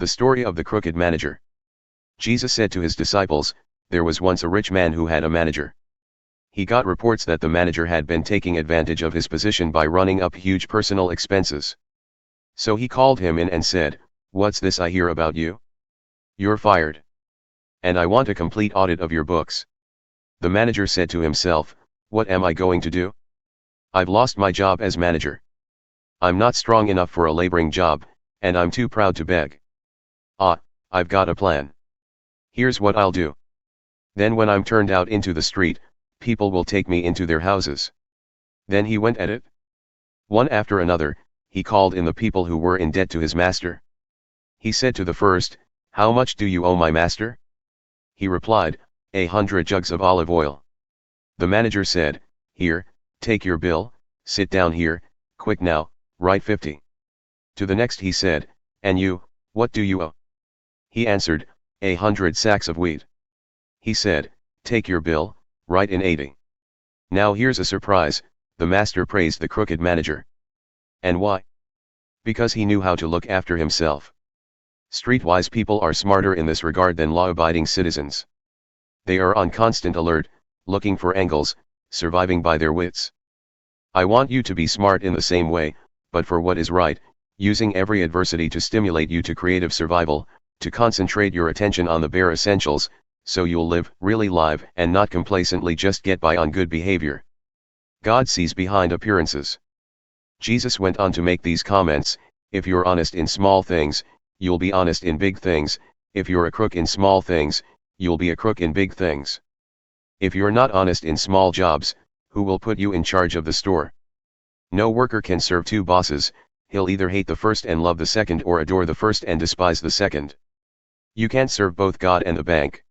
The story of the crooked manager. Jesus said to his disciples, "There was once a rich man who had a manager. He got reports that the manager had been taking advantage of his position by running up huge personal expenses. So he called him in and said, 'What's this I hear about you? You're fired. And I want a complete audit of your books.' The manager said to himself, 'What am I going to do? I've lost my job as manager. I'm not strong enough for a laboring job, and I'm too proud to beg. I've got a plan. Here's what I'll do. Then when I'm turned out into the street, people will take me into their houses.' Then he went at it. One after another, he called in the people who were in debt to his master. He said to the first, 'How much do you owe my master?' He replied, 100 jugs of olive oil. The manager said, 'Here, take your bill, sit down here, quick now, write 50. To the next he said, 'And you, what do you owe?' He answered, 100 sacks of wheat. He said, 'Take your bill, write in 80. Now here's a surprise, the master praised the crooked manager. And why? Because he knew how to look after himself. Streetwise people are smarter in this regard than law-abiding citizens. They are on constant alert, looking for angles, surviving by their wits. I want you to be smart in the same way, but for what is right, using every adversity to stimulate you to creative survival, to concentrate your attention on the bare essentials, so you'll live, really live, and not complacently just get by on good behavior. God sees behind appearances. Jesus went on to make these comments, if you're honest in small things, you'll be honest in big things, if you're a crook in small things, you'll be a crook in big things. If you're not honest in small jobs, who will put you in charge of the store? No worker can serve two bosses, he'll either hate the first and love the second or adore the first and despise the second. You can't serve both God and the bank.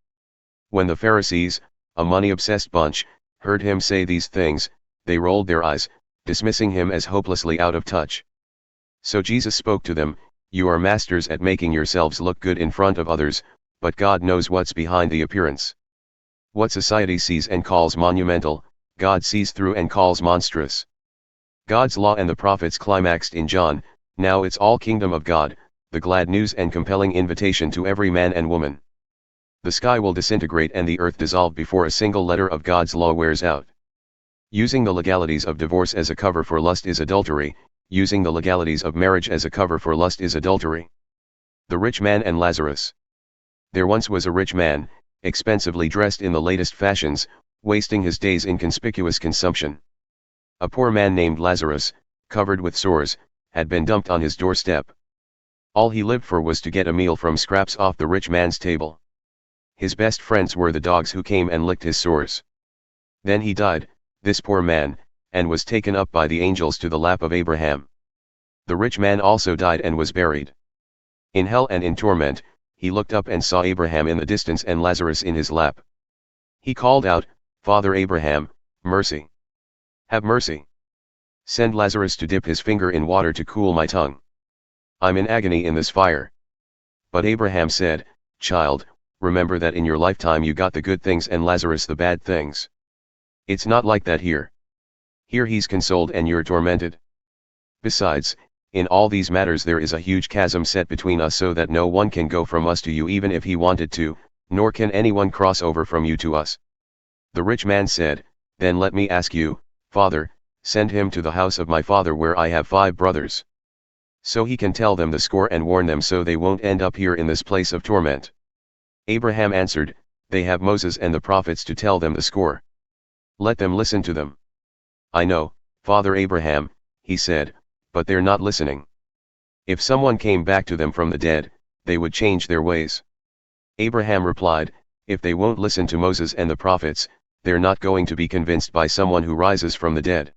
When the Pharisees, a money-obsessed bunch, heard him say these things, they rolled their eyes, dismissing him as hopelessly out of touch. So Jesus spoke to them, "You are masters at making yourselves look good in front of others, but God knows what's behind the appearance. What society sees and calls monumental, God sees through and calls monstrous." God's law and the prophets climaxed in John, now it's all kingdom of God, the glad news and compelling invitation to every man and woman. The sky will disintegrate and the earth dissolve before a single letter of God's law wears out. Using the legalities of divorce as a cover for lust is adultery, using the legalities of marriage as a cover for lust is adultery. The rich man and Lazarus. There once was a rich man, expensively dressed in the latest fashions, wasting his days in conspicuous consumption. A poor man named Lazarus, covered with sores, had been dumped on his doorstep. All he lived for was to get a meal from scraps off the rich man's table. His best friends were the dogs who came and licked his sores. Then he died, this poor man, and was taken up by the angels to the lap of Abraham. The rich man also died and was buried. In hell and in torment, he looked up and saw Abraham in the distance and Lazarus in his lap. He called out, "Father Abraham, mercy. Have mercy. Send Lazarus to dip his finger in water to cool my tongue. I'm in agony in this fire." But Abraham said, "Child, remember that in your lifetime you got the good things and Lazarus the bad things. It's not like that here. Here he's consoled and you're tormented. Besides, in all these matters there is a huge chasm set between us so that no one can go from us to you even if he wanted to, nor can anyone cross over from you to us." The rich man said, "Then let me ask you, Father, send him to the house of my father where I have 5 brothers. So he can tell them the score and warn them so they won't end up here in this place of torment." Abraham answered, "They have Moses and the prophets to tell them the score. Let them listen to them." "I know, Father Abraham," he said, "but they're not listening. If someone came back to them from the dead, they would change their ways." Abraham replied, "If they won't listen to Moses and the prophets, they're not going to be convinced by someone who rises from the dead."